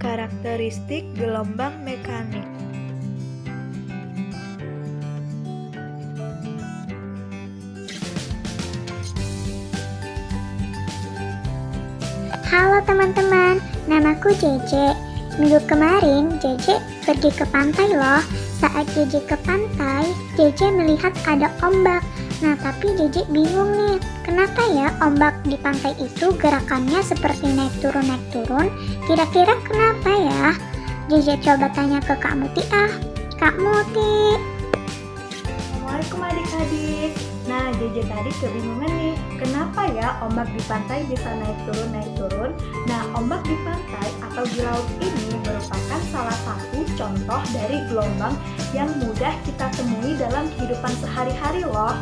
Karakteristik gelombang mekanik. Halo teman-teman, namaku Jeje. Minggu kemarin Jeje pergi ke pantai loh. Saat Jeje ke pantai, Jeje melihat ada ombak. Nah tapi Jeje bingung nih, kenapa ya ombak di pantai itu gerakannya seperti naik turun. Kira-kira kenapa ya? Jeje coba tanya ke Kak Muti ah. Kak Muti. Assalamualaikum adik-adik. Nah, Jeje tadi kebingungan nih, kenapa ya ombak di pantai bisa naik turun? Nah, ombak di pantai atau di laut ini merupakan salah satu contoh dari gelombang yang mudah kita temui dalam kehidupan sehari-hari loh.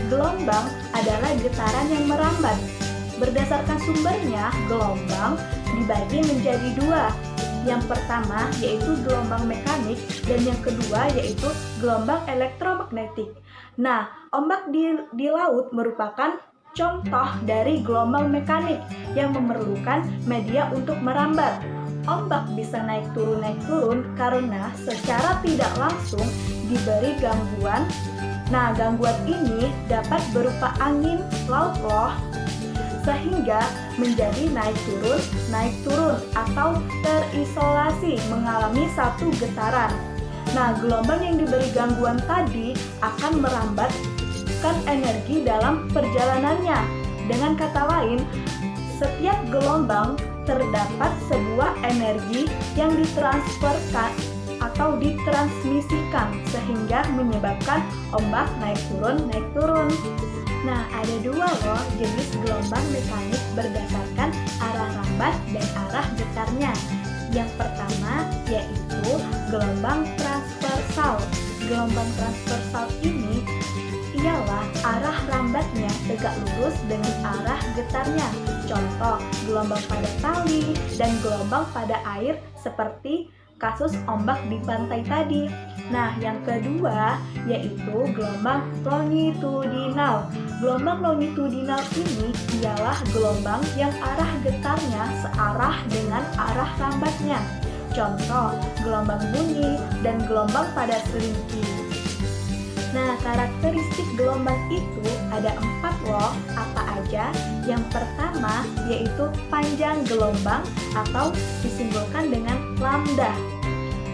Gelombang adalah getaran yang merambat. Berdasarkan sumbernya, gelombang dibagi menjadi dua. Yang pertama yaitu gelombang mekanik dan yang kedua yaitu gelombang elektromagnetik. Nah, ombak di laut merupakan contoh dari gelombang mekanik yang memerlukan media untuk merambat. Ombak bisa naik turun karena secara tidak langsung diberi gangguan. Nah, gangguan ini dapat berupa angin laut loh, sehingga menjadi naik turun atau terisolasi mengalami satu getaran. Nah, gelombang yang diberi gangguan tadi akan merambatkan energi dalam perjalanannya. Dengan kata lain, setiap gelombang terdapat sebuah energi yang ditransferkan atau ditransmisikan sehingga menyebabkan ombak naik turun. Nah, ada dua loh jenis gelombang mekanik berdasarkan arah rambat dan arah getarnya. Yang pertama yaitu gelombang transversal. Gelombang transversal ini ialah arah rambatnya tegak lurus dengan arah getarnya. Contoh, gelombang pada tali dan gelombang pada air seperti kasus ombak di pantai tadi. Nah, yang kedua yaitu gelombang longitudinal. Gelombang longitudinal ini ialah gelombang yang arah getarnya searah dengan arah rambatnya. Contoh, gelombang bunyi dan gelombang pada seringki. Nah, karakteristik gelombang itu ada 4 loh. Apa aja? Yang pertama yaitu panjang gelombang atau disimbolkan dengan lambda.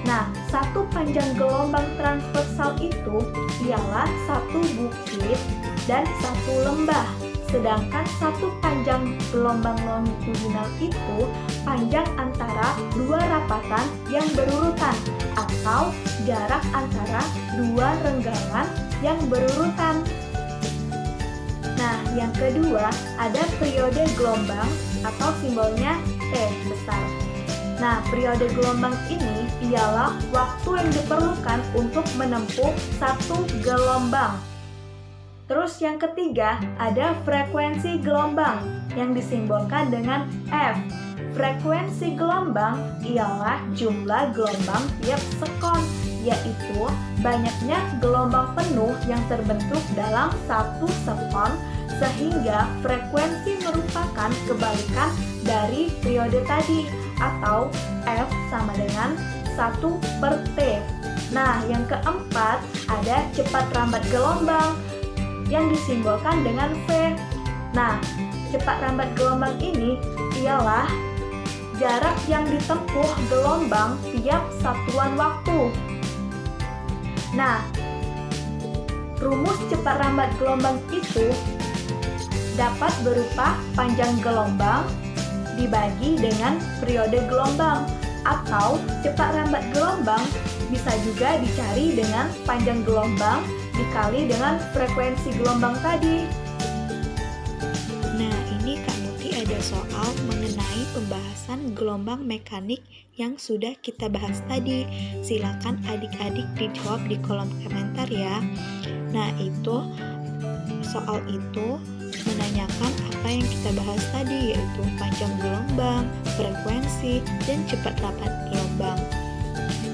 Nah, satu panjang gelombang transversal itu ialah satu bukit dan satu lembah. Sedangkan satu panjang gelombang longitudinal itu panjang antara dua rapatan yang berurutan atau jarak antara dua renggangan yang berurutan. Nah, yang kedua ada periode gelombang atau simbolnya T besar. Nah, periode gelombang ini ialah waktu yang diperlukan untuk menempuh satu gelombang. Terus yang ketiga ada frekuensi gelombang yang disimbolkan dengan F. Frekuensi gelombang ialah jumlah gelombang tiap sekon, yaitu banyaknya gelombang penuh yang terbentuk dalam satu sekon, sehingga frekuensi merupakan kebalikan dari periode tadi, atau F sama dengan 1/T. Nah, yang keempat ada cepat rambat gelombang yang disimbolkan dengan V. Nah, cepat rambat gelombang ini ialah jarak yang ditempuh gelombang tiap satuan waktu. Nah, rumus cepat rambat gelombang itu dapat berupa panjang gelombang dibagi dengan periode gelombang, atau cepat rambat gelombang bisa juga dicari dengan panjang gelombang dikali dengan frekuensi gelombang tadi. Nah, ini Kak Muti ada soal mengenai pembahasan gelombang mekanik yang sudah kita bahas tadi. Silakan adik-adik dijawab di kolom komentar ya. Nah, itu soal itu menanyakan apa yang kita bahas tadi, yaitu panjang gelombang, frekuensi, dan cepat rambat gelombang.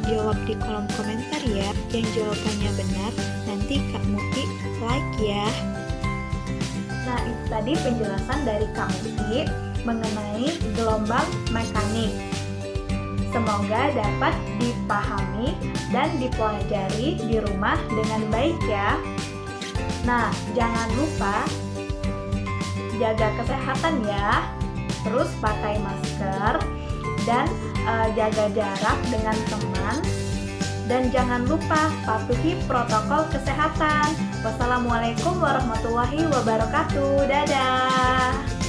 Jawab di kolom komentar ya. Yang jawabannya benar, nanti Kak Muti like ya. Nah, itu tadi penjelasan dari Kak Muti mengenai gelombang mekanik. Semoga dapat dipahami dan dipelajari di rumah dengan baik ya. Nah, jangan lupa jaga kesehatan ya. Terus pakai masker dan jaga jarak dengan teman. Dan jangan lupa patuhi protokol kesehatan. Wassalamualaikum warahmatullahi wabarakatuh. Dadah.